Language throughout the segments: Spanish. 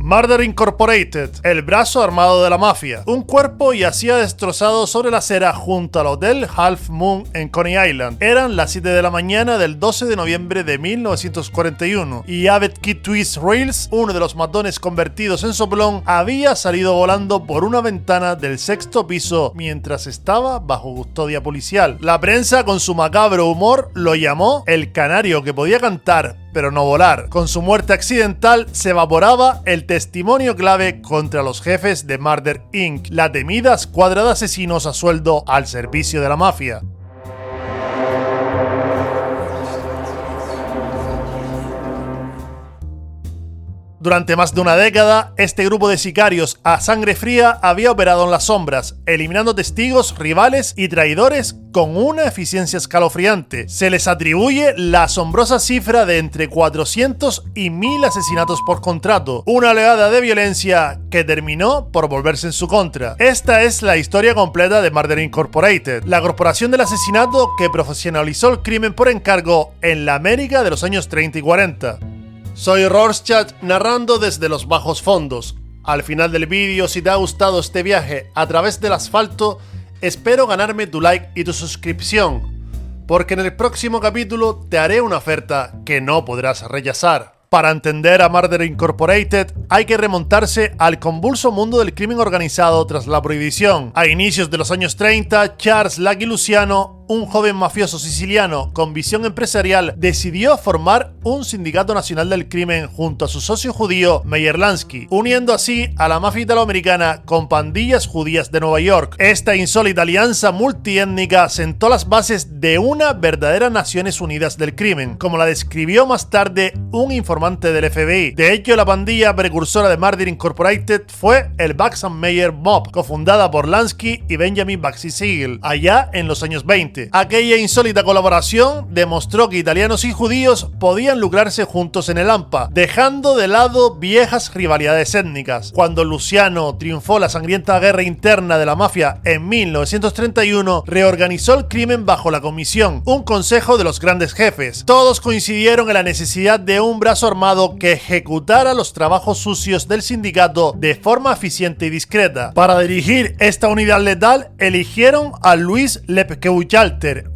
Murder Incorporated, el brazo armado de la mafia. Un cuerpo yacía destrozado sobre la acera junto al Hotel Half Moon en Coney Island. Eran las 7 de la mañana del 12 de noviembre de 1941 y Abbott Kid Twist Rails, uno de los matones convertidos en soplón, había salido volando por una ventana del 6º piso mientras estaba bajo custodia policial. La prensa, con su macabro humor, lo llamó el canario que podía cantar pero no volar. Con su muerte accidental se evaporaba el testimonio clave contra los jefes de Murder Inc., la temida escuadra de asesinos a sueldo al servicio de la mafia. Durante más de una década, este grupo de sicarios a sangre fría había operado en las sombras, eliminando testigos, rivales y traidores con una eficiencia escalofriante. Se les atribuye la asombrosa cifra de entre 400 y 1000 asesinatos por contrato, una oleada de violencia que terminó por volverse en su contra. Esta es la historia completa de Murder Incorporated, la corporación del asesinato que profesionalizó el crimen por encargo en la América de los años 30 y 40. Soy Rorschach, narrando desde los bajos fondos. Al final del vídeo, si te ha gustado este viaje a través del asfalto, espero ganarme tu like y tu suscripción, porque en el próximo capítulo te haré una oferta que no podrás rechazar. Para entender a Murder Incorporated hay que remontarse al convulso mundo del crimen organizado tras la prohibición. A inicios de los años 30, Charles Lucky Luciano, un joven mafioso siciliano con visión empresarial, decidió formar un sindicato nacional del crimen junto a su socio judío Meyer Lansky, uniendo así a la mafia italoamericana con pandillas judías de Nueva York. Esta insólita alianza multiétnica sentó las bases de una verdadera Naciones Unidas del crimen, como la describió más tarde un informante del FBI. De hecho, la pandilla precursora de Murder Incorporated fue el Bugs and Meyer Mob, cofundada por Lansky y Benjamin Bugsy Siegel, allá en los años 20. Aquella insólita colaboración demostró que italianos y judíos podían lucrarse juntos en el AMPA, dejando de lado viejas rivalidades étnicas. Cuando Luciano triunfó la sangrienta guerra interna de la mafia en 1931, reorganizó el crimen bajo la Comisión, un consejo de los grandes jefes. Todos coincidieron en la necesidad de un brazo armado que ejecutara los trabajos sucios del sindicato de forma eficiente y discreta. Para dirigir esta unidad letal, eligieron a Luis Lepkewicz,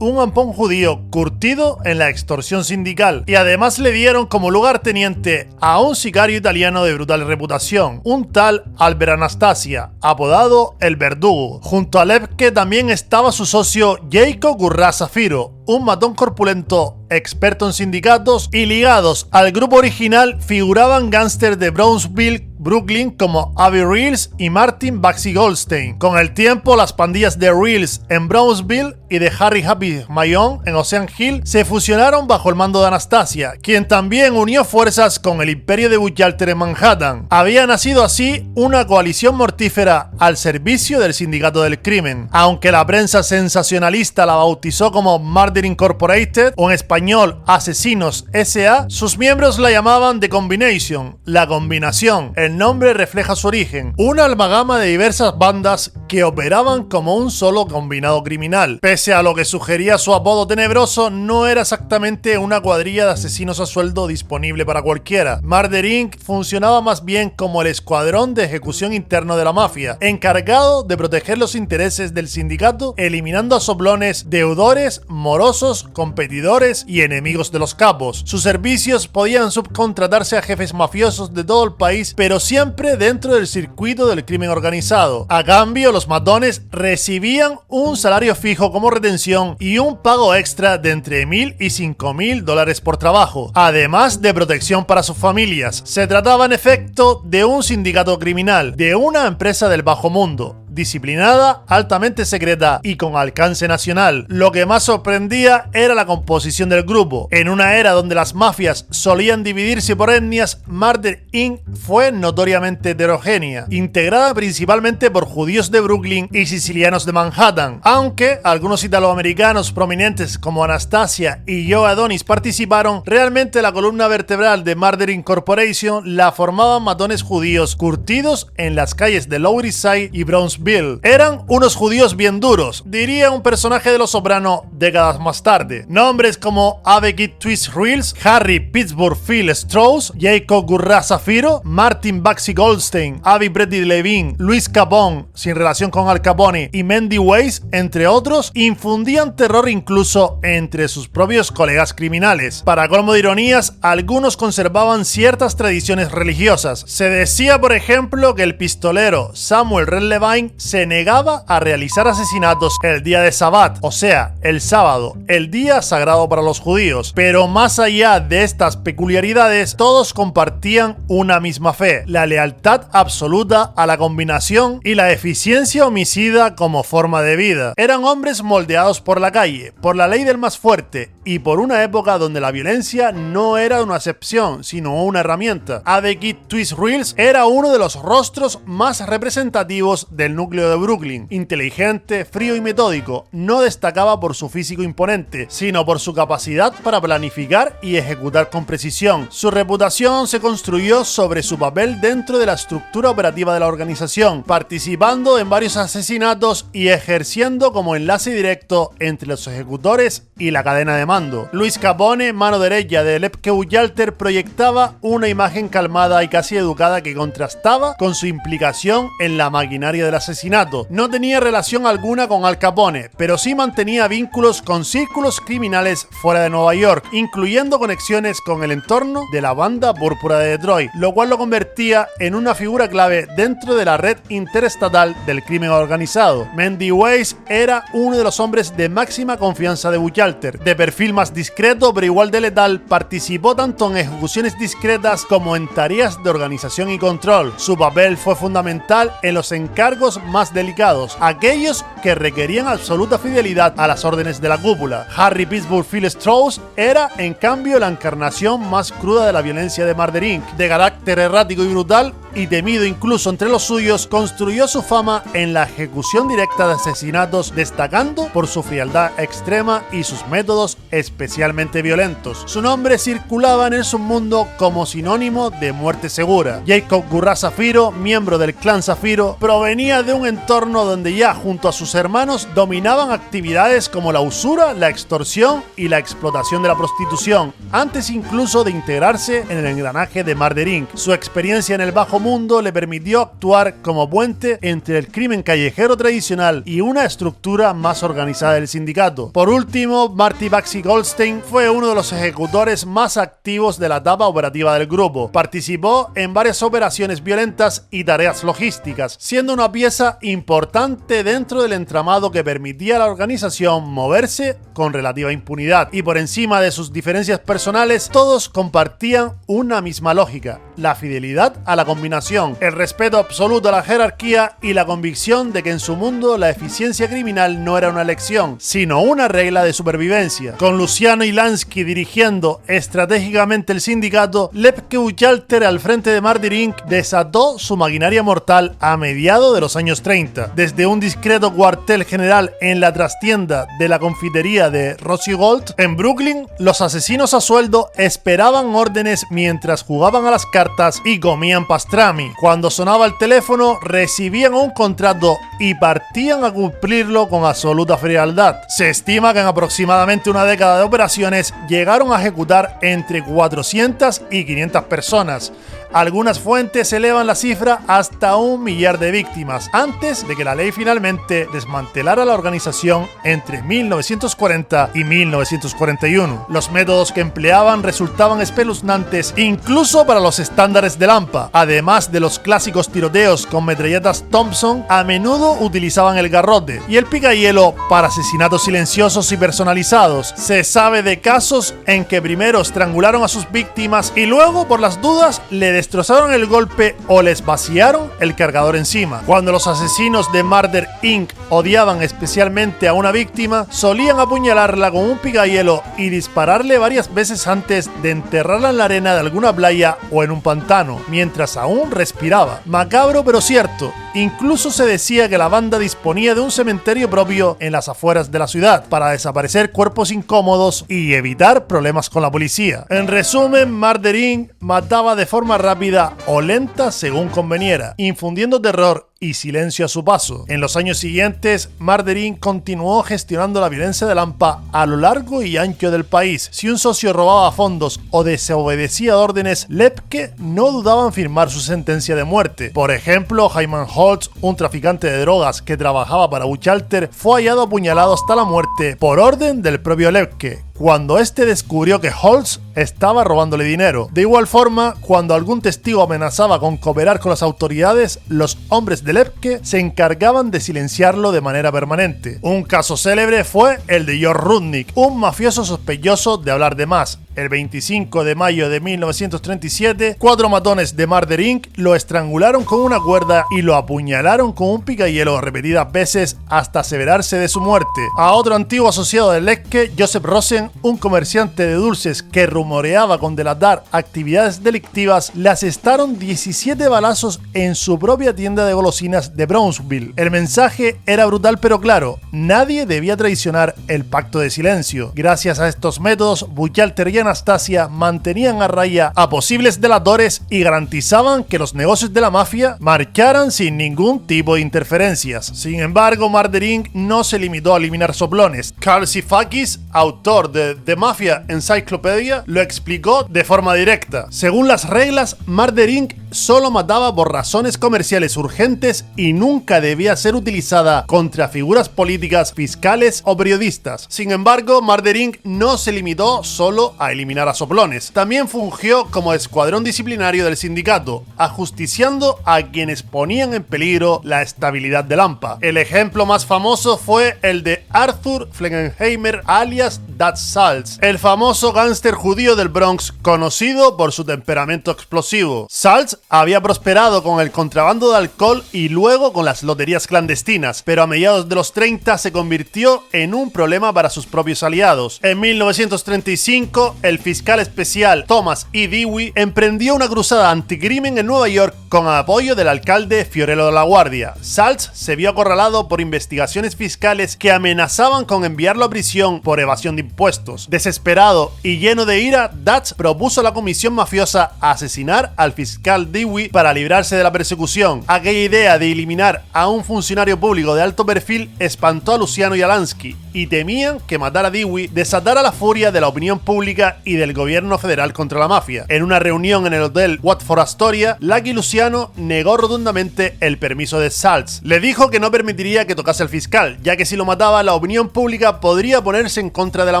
un ampón judío curtido en la extorsión sindical, y además le dieron como lugarteniente a un sicario italiano de brutal reputación, un tal Albert Anastasia, apodado El Verdugo. Junto a Lepke también estaba su socio Jacob Gurra Zafiro, un matón corpulento experto en sindicatos, y ligados al grupo original figuraban gángsters de Brownsville, Brooklyn, como Avi Reels y Martin Bugsy Goldstein. Con el tiempo, las pandillas de Reels en Brownsville y de Harry Happy Mayon en Ocean Hill se fusionaron bajo el mando de Anastasia, quien también unió fuerzas con el imperio de Buchalter en Manhattan. Había nacido así una coalición mortífera al servicio del sindicato del crimen. Aunque la prensa sensacionalista la bautizó como Murder Incorporated, o en español Asesinos S.A., sus miembros la llamaban The Combination, la combinación. El nombre refleja su origen, una amalgama de diversas bandas que operaban como un solo combinado criminal. Pese a lo que sugería su apodo tenebroso, no era exactamente una cuadrilla de asesinos a sueldo disponible para cualquiera. Murder Inc. funcionaba más bien como el escuadrón de ejecución interno de la mafia, encargado de proteger los intereses del sindicato, eliminando a soplones, deudores, morosos, competidores y enemigos de los capos. Sus servicios podían subcontratarse a jefes mafiosos de todo el país, pero siempre dentro del circuito del crimen organizado. A cambio, los matones recibían un salario fijo como retención y un pago extra de entre $1,000 y $5,000 por trabajo, además de protección para sus familias. Se trataba en efecto de un sindicato criminal, de una empresa del bajo mundo, disciplinada, altamente secreta y con alcance nacional. Lo que más sorprendía era la composición del grupo. En una era donde las mafias solían dividirse por etnias, Murder Inc. fue notoriamente heterogénea, integrada principalmente por judíos de Brooklyn y sicilianos de Manhattan, aunque algunos italoamericanos prominentes como Anastasia y Joe Adonis participaron. Realmente la columna vertebral de Murder Incorporation la formaban matones judíos curtidos en las calles de Lower East Side y Brownsville. Bill. Eran unos judíos bien duros, diría un personaje de Los Soprano décadas más tarde. Nombres como Avegit Twist Reels, Harry Pittsburgh Phil Strauss, Jacob Gurra Zafiro, Martin Baxi Goldstein, Avi Brady Levine, Luis Capone, sin relación con Al Capone, y Mandy Weiss, entre otros, infundían terror incluso entre sus propios colegas criminales. Para colmo de ironías, algunos conservaban ciertas tradiciones religiosas. Se decía, por ejemplo, que el pistolero Samuel Red Levine se negaba a realizar asesinatos el día de Sabbat, o sea, el sábado, el día sagrado para los judíos. Pero más allá de estas peculiaridades, todos compartían una misma fe: la lealtad absoluta a la combinación y la eficiencia homicida como forma de vida. Eran hombres moldeados por la calle, por la ley del más fuerte y por una época donde la violencia no era una excepción, sino una herramienta. Avegit Twist Reels era uno de los rostros más representativos del núcleo de Brooklyn. Inteligente, frío y metódico, no destacaba por su físico imponente, sino por su capacidad para planificar y ejecutar con precisión. Su reputación se construyó sobre su papel dentro de la estructura operativa de la organización, participando en varios asesinatos y ejerciendo como enlace directo entre los ejecutores y la cadena de mando. Luis Capone, mano derecha de Lepke Buchalter, proyectaba una imagen calmada y casi educada que contrastaba con su implicación en la maquinaria del asesinato. No tenía relación alguna con Al Capone, pero sí mantenía vínculos con círculos criminales fuera de Nueva York, incluyendo conexiones con el entorno de la banda púrpura de Detroit, lo cual lo convertía en una figura clave dentro de la red interestatal del crimen organizado. Mandy Weiss era uno de los hombres de máxima confianza de Buchalter. De perfil más discreto pero igual de letal, participó tanto en ejecuciones discretas como en tareas de organización y control. Su papel fue fundamental en los encargos más delicados, aquellos que requerían absoluta fidelidad a las órdenes de la cúpula. Harry Pittsburgh Phil Strauss era, en cambio, la encarnación más cruda de la violencia de Murder Inc. De carácter errático y brutal, y temido incluso entre los suyos, construyó su fama en la ejecución directa de asesinatos, destacando por su frialdad extrema y sus métodos especialmente violentos. Su nombre circulaba en el submundo como sinónimo de muerte segura. Jacob Gurra Zafiro, miembro del clan Zafiro, provenía de un entorno donde ya junto a sus hermanos dominaban actividades como la usura, la extorsión y la explotación de la prostitución, antes incluso de integrarse en el engranaje de Murder Inc. Su experiencia en el bajo mundo le permitió actuar como puente entre el crimen callejero tradicional y una estructura más organizada del sindicato. Por último, Marty Baxi Goldstein fue uno de los ejecutores más activos de la etapa operativa del grupo. Participó en varias operaciones violentas y tareas logísticas, siendo una pieza importante dentro del entramado que permitía a la organización moverse con relativa impunidad. Y por encima de sus diferencias personales, todos compartían una misma lógica: la fidelidad a la combinación, el respeto absoluto a la jerarquía y la convicción de que en su mundo la eficiencia criminal no era una elección, sino una regla de supervivencia. Con Luciano Ilansky dirigiendo estratégicamente el sindicato, Lepke Buchalter al frente de Murder Inc. desató su maquinaria mortal a mediados de los años 30. Desde un discreto cuartel general en la trastienda de la confitería de Rosie Gold en Brooklyn, los asesinos a sueldo esperaban órdenes mientras jugaban a las cartas y comían pastrami. Cuando sonaba el teléfono, recibían un contrato y partían a cumplirlo con absoluta frialdad. Se estima que en aproximadamente una década de operaciones llegaron a ejecutar entre 400 y 500 personas. Algunas fuentes elevan la cifra hasta 1 millar de víctimas, antes de que la ley finalmente desmantelara la organización entre 1940 y 1941. Los métodos que empleaban resultaban espeluznantes incluso para los estándares de AMPA. Además de los clásicos tiroteos con metralletas Thompson, a menudo utilizaban el garrote y el picahielo para asesinatos silenciosos y personalizados. Se sabe de casos en que primero estrangularon a sus víctimas y luego, por las dudas, le destrozaron el golpe o les vaciaron el cargador encima. Cuando los asesinos de Murder Inc. odiaban especialmente a una víctima, solían apuñalarla con un picahielo y dispararle varias veces antes de enterrarla en la arena de alguna playa o en un pantano, mientras aún respiraba. Macabro pero cierto. Incluso se decía que la banda disponía de un cementerio propio en las afueras de la ciudad para desaparecer cuerpos incómodos y evitar problemas con la policía. En resumen, Murder Inc. mataba de forma rápida o lenta según conveniera, infundiendo terror y silencio a su paso. En los años siguientes, Murder Inc. continuó gestionando la violencia de Lampa a lo largo y ancho del país. Si un socio robaba fondos o desobedecía órdenes, Lepke no dudaba en firmar su sentencia de muerte. Por ejemplo, Hyman Holtz, un traficante de drogas que trabajaba para Buchalter, fue hallado apuñalado hasta la muerte por orden del propio Lepke, cuando este descubrió que Holtz estaba robándole dinero. De igual forma, cuando algún testigo amenazaba con cooperar con las autoridades, los hombres de Lepke se encargaban de silenciarlo de manera permanente. Un caso célebre fue el de George Rudnick, un mafioso sospechoso de hablar de más. El 25 de mayo de 1937, 4 matones de Murder Inc. lo estrangularon con una cuerda y lo apuñalaron con un picahielo repetidas veces hasta aseverarse de su muerte. A otro antiguo asociado de Lepke, Joseph Rosen, un comerciante de dulces que rumoreaba con delatar actividades delictivas, le asestaron 17 balazos en su propia tienda de golosinas de Brownsville. El mensaje era brutal pero claro: nadie debía traicionar el pacto de silencio. Gracias a estos métodos, Buchalter y Anastasia mantenían a raya a posibles delatores y garantizaban que los negocios de la mafia marcharan sin ningún tipo de interferencias. Sin embargo, Murder Inc. no se limitó a eliminar soplones. Carl Sifakis, autor de The Mafia Encyclopedia, lo explicó de forma directa. Según las reglas, Murder Inc. solo mataba por razones comerciales urgentes y nunca debía ser utilizada contra figuras políticas, fiscales o periodistas. Sin embargo, Murder Inc. no se limitó solo a eliminar a soplones. También fungió como escuadrón disciplinario del sindicato, ajusticiando a quienes ponían en peligro la estabilidad de Lampa. El ejemplo más famoso fue el de Arthur Fleckenheimer alias Dutch Saltz, el famoso gángster judío del Bronx, conocido por su temperamento explosivo. Saltz había prosperado con el contrabando de alcohol y luego con las loterías clandestinas, pero a mediados de los 30 se convirtió en un problema para sus propios aliados. En 1935, el fiscal especial Thomas E. Dewey emprendió una cruzada anticrimen en Nueva York con apoyo del alcalde Fiorello de la Guardia. Saltz se vio acorralado por investigaciones fiscales que amenazaban con enviarlo a prisión por evasión de impuestos. Desesperado y lleno de ira, Dutch propuso a la comisión mafiosa asesinar al fiscal Dewey para librarse de la persecución. Aquella idea de eliminar a un funcionario público de alto perfil espantó a Luciano y a Lansky, y temían que matar a Dewey desatara la furia de la opinión pública y del gobierno federal contra la mafia. En una reunión en el hotel Watford Astoria, Lucky Luciano negó rotundamente el permiso de Saltz. Le dijo que no permitiría que tocase al fiscal, ya que si lo mataba, la opinión pública podría ponerse en contra de la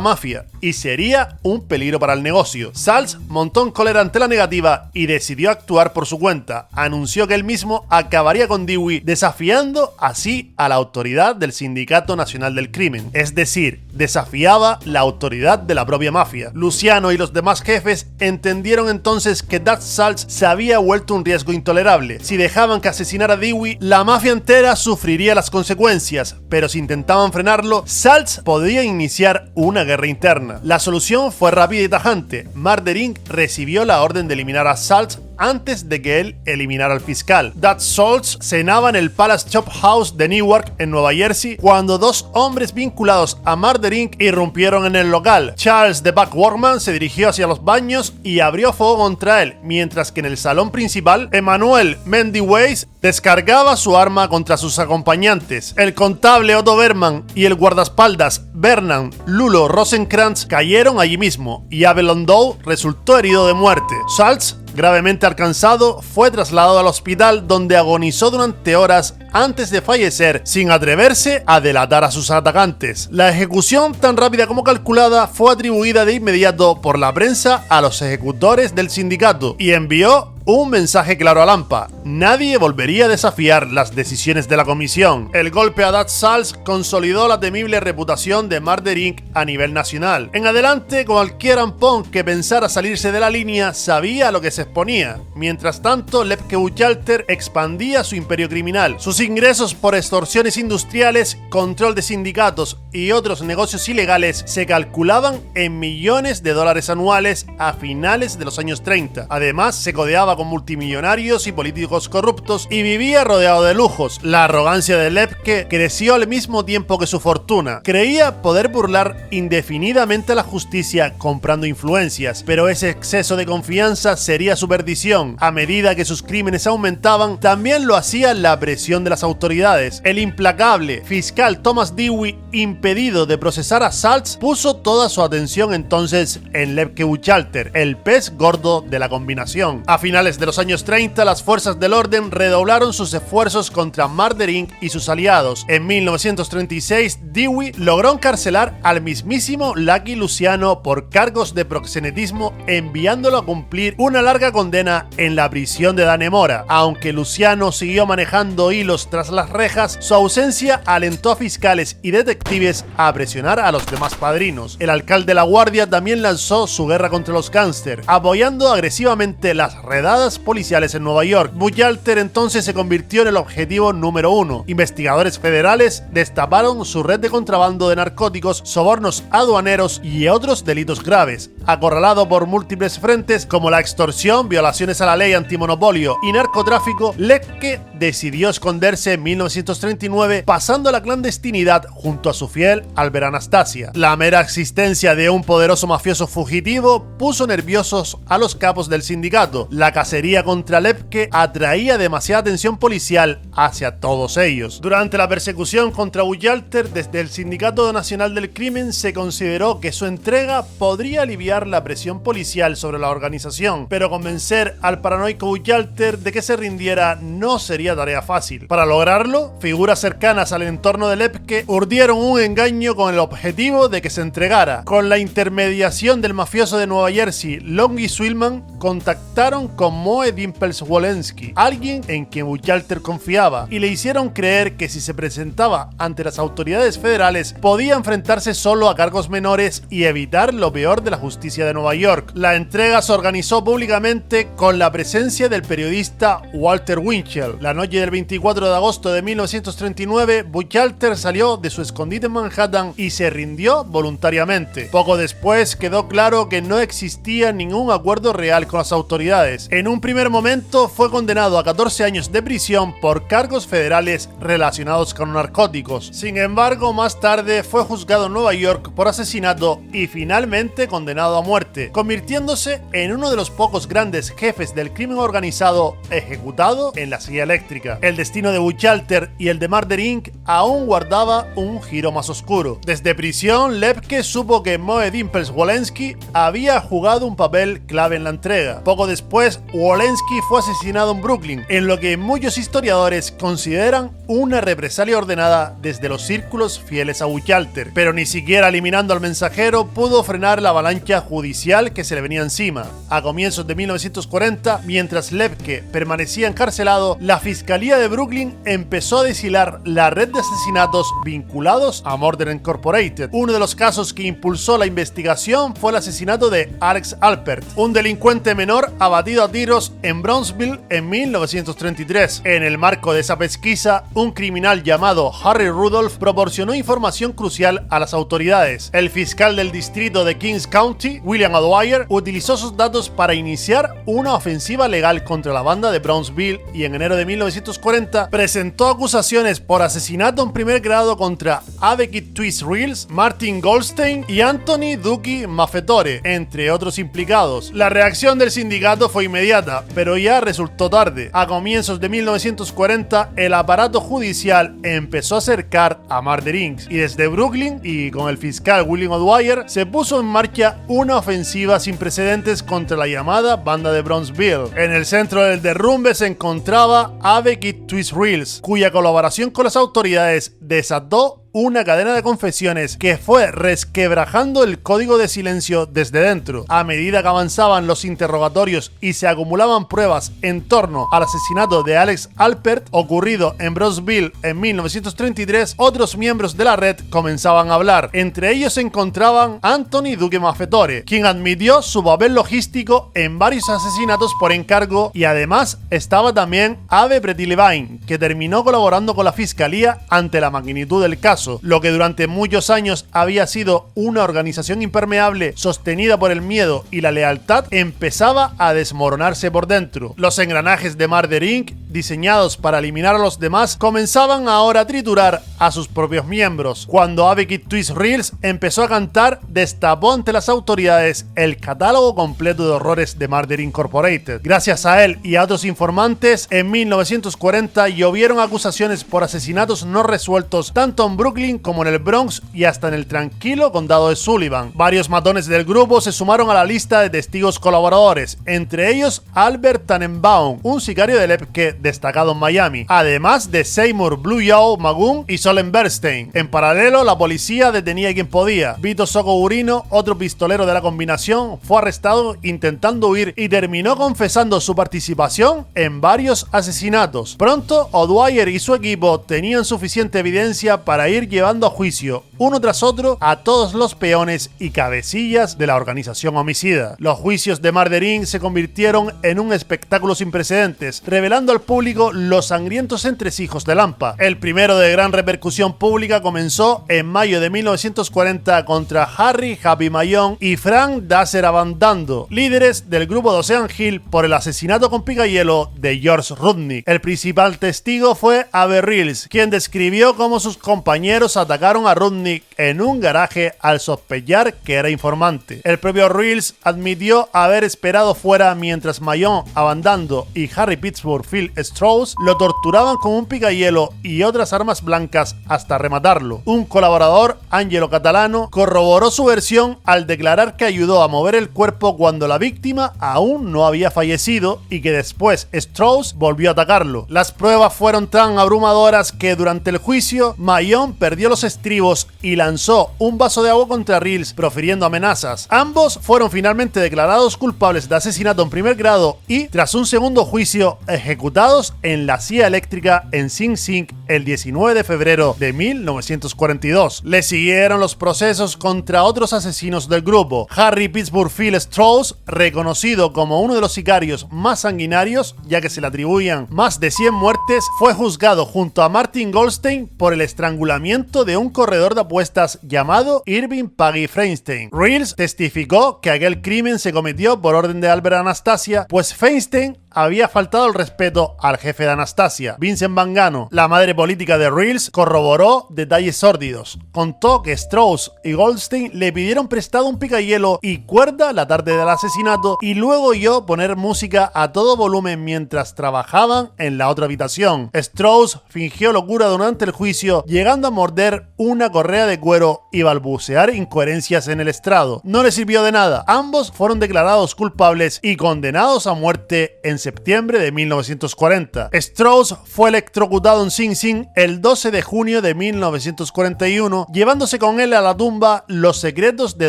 mafia y sería un peligro para el negocio. Saltz montó en cólera ante la negativa y decidió actuar por su cuenta. Anunció que él mismo acabaría con Dewey, desafiando así a la autoridad del Sindicato Nacional del Crimen. Es decir, desafiaba la autoridad de la propia mafia. Luciano y los demás jefes entendieron entonces que Dutch Saltz se había vuelto un riesgo intolerable. Si dejaban que asesinara a Dewey, la mafia entera sufriría las consecuencias, pero si intentaban frenarlo, Saltz podría iniciar una guerra interna. La solución fue rápida y tajante. Murder Inc. recibió la orden de eliminar a Saltz antes de que él eliminara al fiscal. Dutch Saltz cenaba en el Palace Chop House de Newark, en Nueva Jersey, cuando 2 hombres vinculados a Murder Inc. irrumpieron en el local. Charles the Buck Workman se dirigió hacia los baños y abrió fuego contra él, mientras que en el salón principal, Emmanuel Mendy Weiss descargaba su arma contra sus acompañantes. El contable Otto Berman y el guardaespaldas Bernard Lulo Rosenkrantz cayeron allí mismo, y Abel Londow resultó herido de muerte. Saltz, gravemente alcanzado, fue trasladado al hospital, donde agonizó durante horas antes de fallecer, sin atreverse a delatar a sus atacantes. La ejecución, tan rápida como calculada, fue atribuida de inmediato por la prensa a los ejecutores del sindicato y envió un mensaje claro a Lampa: nadie volvería a desafiar las decisiones de la comisión. El golpe a Dutch Saltz consolidó la temible reputación de Murder Inc. a nivel nacional. En adelante, cualquier ampón que pensara salirse de la línea sabía a lo que se exponía. Mientras tanto, Lepke Buchalter expandía su imperio criminal. Sus ingresos por extorsiones industriales, control de sindicatos y otros negocios ilegales se calculaban en millones de dólares anuales a finales de los años 30. Además, se codeaba con multimillonarios y políticos corruptos y vivía rodeado de lujos. La arrogancia de Lepke creció al mismo tiempo que su fortuna. Creía poder burlar indefinidamente a la justicia comprando influencias, pero ese exceso de confianza sería su perdición. A medida que sus crímenes aumentaban, también lo hacía la presión de las autoridades. El implacable fiscal Thomas Dewey, impedido de procesar a Saltz, puso toda su atención entonces en Lepke Buchalter, el pez gordo de la combinación. A finales de los años 30, las fuerzas del orden redoblaron sus esfuerzos contra Murder Inc. y sus aliados. En 1936, Dewey logró encarcelar al mismísimo Lucky Luciano por cargos de proxenetismo, enviándolo a cumplir una larga condena en la prisión de Dannemora. Aunque Luciano siguió manejando hilos tras las rejas, su ausencia alentó a fiscales y detectives a presionar a los demás padrinos. El alcalde de La Guardia también lanzó su guerra contra los gángsters, apoyando agresivamente las redadas policiales en Nueva York. Buchalter entonces se convirtió en el objetivo número uno. Investigadores federales destaparon su red de contrabando de narcóticos, sobornos aduaneros y otros delitos graves. Acorralado por múltiples frentes como la extorsión, violaciones a la ley antimonopolio y narcotráfico, Lepke decidió esconderse en 1939, pasando a la clandestinidad junto a su fiel Albert Anastasia. La mera existencia de un poderoso mafioso fugitivo puso nerviosos a los capos del sindicato. La cacería contra Lepke atraía demasiada atención policial hacia todos ellos. Durante la persecución contra Buchalter, desde el Sindicato Nacional del Crimen se consideró que su entrega podría aliviar la presión policial sobre la organización, pero convencer al paranoico Buchalter de que se rindiera no sería tarea fácil. Para lograrlo, figuras cercanas al entorno de Lepke urdieron un engaño con el objetivo de que se entregara. Con la intermediación del mafioso de Nueva Jersey, Longy Swillman, contactaron con Moe Dimples-Wolensky, alguien en quien Buchalter confiaba, y le hicieron creer que si se presentaba ante las autoridades federales podía enfrentarse solo a cargos menores y evitar lo peor de la justicia de Nueva York. La entrega se organizó públicamente con la presencia del periodista Walter Winchell. La noche del 24 de agosto de 1939, Buchalter salió de su escondite en Manhattan y se rindió voluntariamente. Poco después quedó claro que no existía ningún acuerdo real con las autoridades. En un primer momento fue condenado a 14 años de prisión por cargos federales relacionados con narcóticos. Sin embargo, más tarde fue juzgado en Nueva York por asesinato y finalmente condenado a muerte, convirtiéndose en uno de los pocos grandes jefes del crimen organizado ejecutado en la silla eléctrica. El destino de Buchalter y el de Murder Inc. aún guardaba un giro más oscuro. Desde prisión, Lepke supo que Moe Dimples-Wolensky había jugado un papel clave en la entrega. Poco después, Wolensky fue asesinado en Brooklyn, en lo que muchos historiadores consideran una represalia ordenada desde los círculos fieles a Buchalter, pero ni siquiera eliminando al mensajero pudo frenar la avalancha judicial que se le venía encima. A comienzos de 1940, mientras Lepke permanecía encarcelado, la Fiscalía de Brooklyn empezó a deshilar la red de asesinatos vinculados a Murder Incorporated. Uno de los casos que impulsó la investigación fue el asesinato de Alex Alpert, un delincuente menor abatido a tiros en Brownsville en 1933. En el marco de esa pesquisa, un criminal llamado Harry Rudolph proporcionó información crucial a las autoridades. El fiscal del distrito de Kings County, William O'Dwyer, utilizó sus datos para iniciar una ofensiva legal contra la banda de Brownsville y en enero de 1940 presentó acusaciones por asesinato en primer grado contra Avekit Twist Reels, Martin Goldstein y Anthony Ducky Maffetore, entre otros implicados. La reacción del sindicato fue inmediata, pero ya resultó tarde. A comienzos de 1940, el aparato judicial empezó a acercar a Murder Inc. y desde Brooklyn, y con el fiscal William O'Dwyer, se puso en marcha una ofensiva sin precedentes contra la llamada banda de Brownsville. En el centro del derrumbe se encontraba Avekit Twist Reels, cuya colaboración con las autoridades desató una cadena de confesiones que fue resquebrajando el código de silencio desde dentro. A medida que avanzaban los interrogatorios y se acumulaban pruebas en torno al asesinato de Alex Alpert ocurrido en Brownsville en 1933, otros miembros de la red comenzaban a hablar. Entre ellos se encontraban Anthony Duque Maffetore, quien admitió su papel logístico en varios asesinatos por encargo, y además estaba también Ave Pretty Levine, que terminó colaborando con la fiscalía ante la magnitud del caso. caso. Lo que durante muchos años había sido una organización impermeable sostenida por el miedo y la lealtad empezaba a desmoronarse por dentro. Los engranajes de Murder Inc., diseñados para eliminar a los demás, comenzaban ahora a triturar a sus propios miembros. Cuando Abby Kid Twist Reels empezó a cantar, destapó ante las autoridades el catálogo completo de horrores de Murder Incorporated. Gracias a él y a otros informantes, en 1940 llovieron acusaciones por asesinatos no resueltos tanto en Brooklyn como en el Bronx y hasta en el tranquilo condado de Sullivan. Varios matones del grupo se sumaron a la lista de testigos colaboradores, entre ellos Albert Tannenbaum, un sicario del EPK destacado en Miami, además de Seymour Blue Joe Magoon y Solem Bernstein. En paralelo, la policía detenía a quien podía. Vito Socogurino, otro pistolero de la combinación, fue arrestado intentando huir y terminó confesando su participación en varios asesinatos. Pronto, O'Dwyer y su equipo tenían suficiente evidencia para ir llevando a juicio, uno tras otro, a todos los peones y cabecillas de la organización homicida. Los juicios de Murder Inc. se convirtieron en un espectáculo sin precedentes, revelando al público los sangrientos entresijos de Lampa. El primero de gran repercusión pública comenzó en mayo de 1940 contra Harry Happy Mayón y Frank Dasser Abandando, líderes del grupo de Ocean Hill, por el asesinato con picahielo de George Rudnick. El principal testigo fue Abby Reels, quien describió cómo sus compañeros atacaron a Rudnick en un garaje al sospechar que era informante. El propio Reels admitió haber esperado fuera mientras Mayón, Abandando y Harry Pittsburgh Phil Strauss lo torturaban con un picahielo y otras armas blancas hasta rematarlo. Un colaborador, Angelo Catalano, corroboró su versión al declarar que ayudó a mover el cuerpo cuando la víctima aún no había fallecido y que después Strauss volvió a atacarlo. Las pruebas fueron tan abrumadoras que durante el juicio, Mayón perdió los estribos y lanzó un vaso de agua contra Reels, profiriendo amenazas. Ambos fueron finalmente declarados culpables de asesinato en primer grado y, tras un segundo juicio, ejecutados en la silla eléctrica en Sing Sing el 19 de febrero de 1942. Le siguieron los procesos contra otros asesinos del grupo. Harry Pittsburgh Phil Strauss, reconocido como uno de los sicarios más sanguinarios, ya que se le atribuían más de 100 muertes, fue juzgado junto a Martin Goldstein por el estrangulamiento de un corredor de apuestas llamado Irving Paggy Feinstein. Reels testificó que aquel crimen se cometió por orden de Albert Anastasia, pues Feinstein había faltado el respeto al jefe de Anastasia, Vincent Mangano. La madre política de Reels corroboró detalles sórdidos. Contó que Strauss y Goldstein le pidieron prestado un picahielo y cuerda la tarde del asesinato y luego oyó poner música a todo volumen mientras trabajaban en la otra habitación. Strauss fingió locura durante el juicio, llegando a morder una correa de cuero y balbucear incoherencias en el estrado. No le sirvió de nada. Ambos fueron declarados culpables y condenados a muerte en septiembre de 1940. Strauss fue electrocutado en Sing Sing el 12 de junio de 1941, llevándose con él a la tumba los secretos de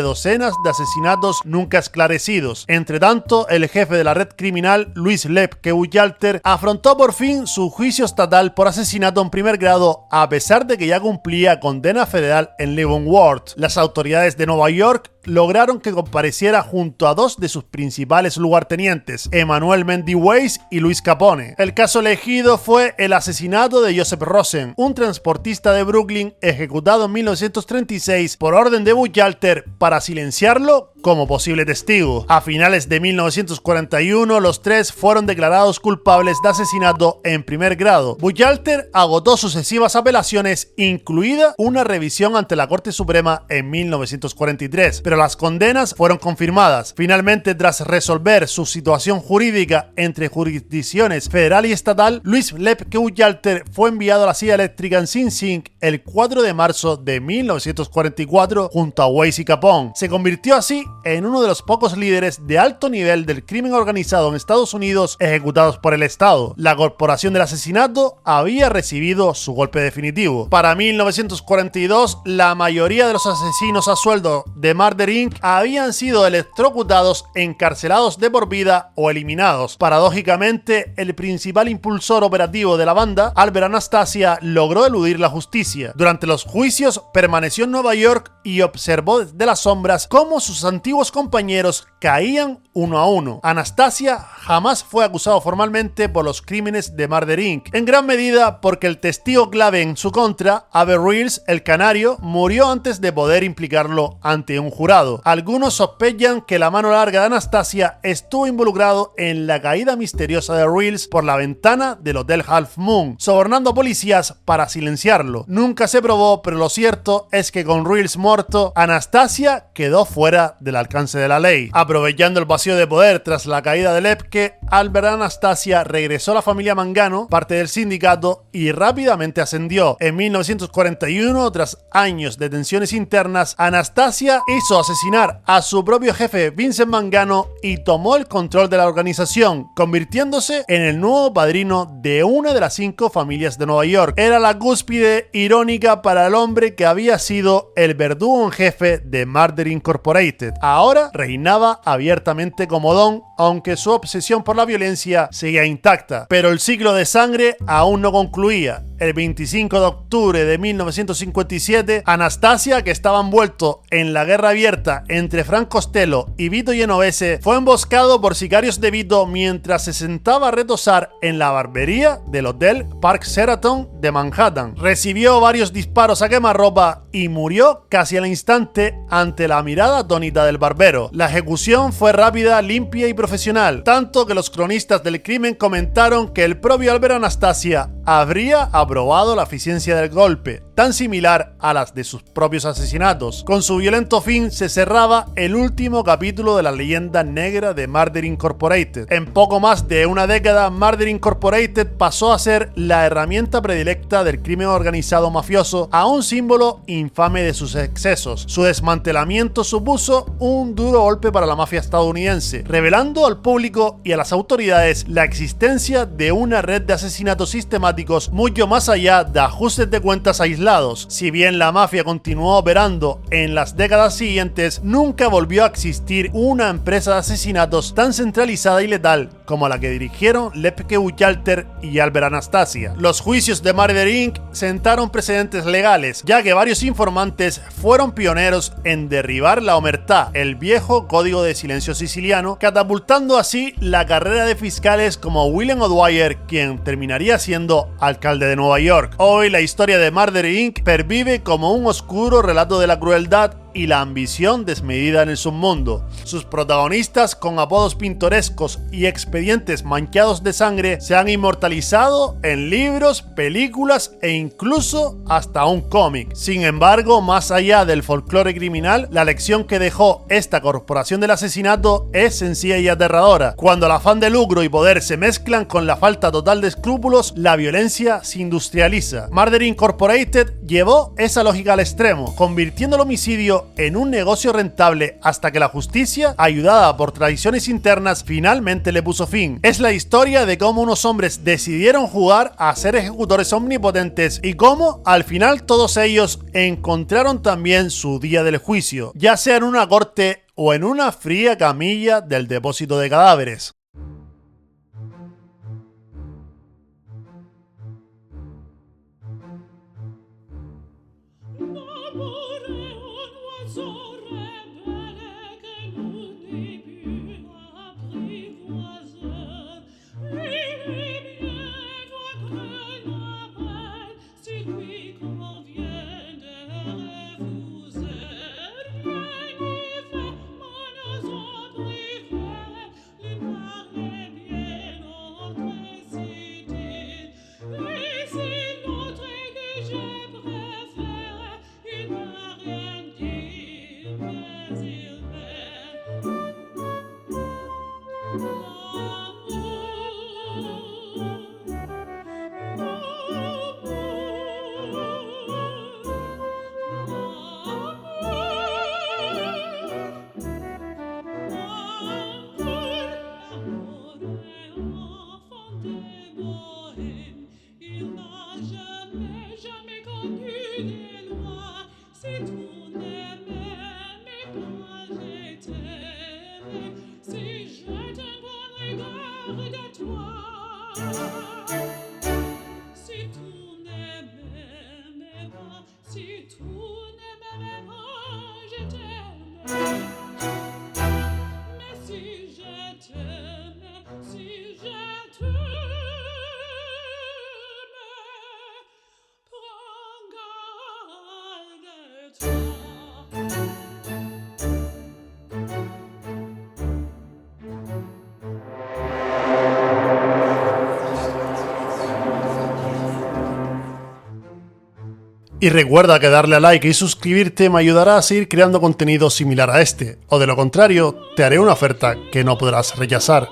docenas de asesinatos nunca esclarecidos. Entre tanto, el jefe de la red criminal, Louis Lepke Buchalter, afrontó por fin su juicio estatal por asesinato en primer grado, a pesar de que ya cumplía condena federal en Leavenworth. Las autoridades de Nueva York lograron que compareciera junto a dos de sus principales lugartenientes, Emmanuel Mendy Weiss y Luis Capone. El caso elegido fue el asesinato de Joseph Rosen, un transportista de Brooklyn ejecutado en 1936 por orden de Buchalter para silenciarlo como posible testigo. A finales de 1941, los tres fueron declarados culpables de asesinato en primer grado. Buchalter agotó sucesivas apelaciones, incluida una revisión ante la Corte Suprema en 1943, pero las condenas fueron confirmadas. Finalmente, tras resolver su situación jurídica entre jurisdicciones federal y estatal, Louis Lepke Buchalter fue enviado a la silla eléctrica en Sing Sing el 4 de marzo de 1944 junto a Weiss y Capone. Se convirtió así en uno de los pocos líderes de alto nivel del crimen organizado en Estados Unidos ejecutados por el Estado. La corporación del asesinato había recibido su golpe definitivo. Para 1942, la mayoría de los asesinos a sueldo de Murder Inc. habían sido electrocutados, encarcelados de por vida o eliminados. Paradójicamente, el principal impulsor operativo de la banda, Albert Anastasia, logró eludir la justicia. Durante los juicios, permaneció en Nueva York y observó desde las sombras cómo sus antiguos compañeros caían uno a uno. Anastasia jamás fue acusado formalmente por los crímenes de Murder Inc., en gran medida porque el testigo clave en su contra, Abe Reels, el canario, murió antes de poder implicarlo ante un jurado. Algunos sospechan que la mano larga de Anastasia estuvo involucrado en la caída misteriosa de Reels por la ventana del Hotel Half Moon, sobornando a policías para silenciarlo. Nunca se probó, pero lo cierto es que con Reels muerto, Anastasia quedó fuera del alcance de la ley. Aprovechando el vacío de poder tras la caída de Lepke, Albert Anastasia regresó a la familia Mangano, parte del sindicato, y rápidamente ascendió. En 1941, tras años de tensiones internas, Anastasia hizo asesinar a su propio jefe Vincent Mangano y tomó el control de la organización, convirtiéndose en el nuevo padrino de una de las 5 familias de Nueva York. Era la cúspide irónica para el hombre que había sido el verdugo en jefe de Murder Incorporated. Ahora reinaba abiertamente como don, aunque su obsesión por la violencia seguía intacta. Pero el ciclo de sangre aún no concluía. El 25 de octubre de 1957, Anastasia, que estaba envuelto en la guerra abierta entre Frank Costello y Vito Genovese, fue emboscado por sicarios de Vito mientras se sentaba a retosar en la barbería del Hotel Park Sheraton de Manhattan. Recibió varios disparos a quemarropa y murió casi al instante ante la mirada atónita del barbero. La ejecución fue rápida, limpia y profesional, tanto que los cronistas del crimen comentaron que el propio Albert Anastasia habría aprobado la eficiencia del golpe, tan similar a las de sus propios asesinatos. Con su violento fin se cerraba el último capítulo de la leyenda negra de Murder Incorporated. En poco más de una década, Murder Incorporated pasó a ser la herramienta predilecta del crimen organizado mafioso, a un símbolo infame de sus excesos. Su desmantelamiento supuso un duro golpe para la mafia estadounidense, revelando al público y a las autoridades la existencia de una red de asesinatos sistemáticos mucho más allá de ajustes de cuentas aislados. Si bien la mafia continuó operando en las décadas siguientes, nunca volvió a existir una empresa de asesinatos tan centralizada y letal como la que dirigieron Lepke Buchalter y Albert Anastasia. Los juicios de Murder Inc. sentaron precedentes legales, ya que varios informantes fueron pioneros en derribar la omertá, el viejo código de silencio siciliano, catapultando así la carrera de fiscales como William O'Dwyer, quien terminaría siendo alcalde de Nueva York. Hoy la historia de Murder Inc. pervive como un oscuro relato de la crueldad y la ambición desmedida en el submundo. Sus protagonistas, con apodos pintorescos y expedientes manchados de sangre, se han inmortalizado en libros, películas e incluso hasta un cómic. Sin embargo, más allá del folclore criminal, la lección que dejó esta corporación del asesinato es sencilla y aterradora. Cuando el afán de lucro y poder se mezclan con la falta total de escrúpulos, la violencia se industrializa. Murder Incorporated llevó esa lógica al extremo, convirtiendo el homicidio en un negocio rentable hasta que la justicia, ayudada por tradiciones internas, finalmente le puso fin. Es la historia de cómo unos hombres decidieron jugar a ser ejecutores omnipotentes y cómo al final todos ellos encontraron también su día del juicio, ya sea en una corte o en una fría camilla del depósito de cadáveres. Y recuerda que darle a like y suscribirte me ayudará a seguir creando contenido similar a este, o de lo contrario, te haré una oferta que no podrás rechazar.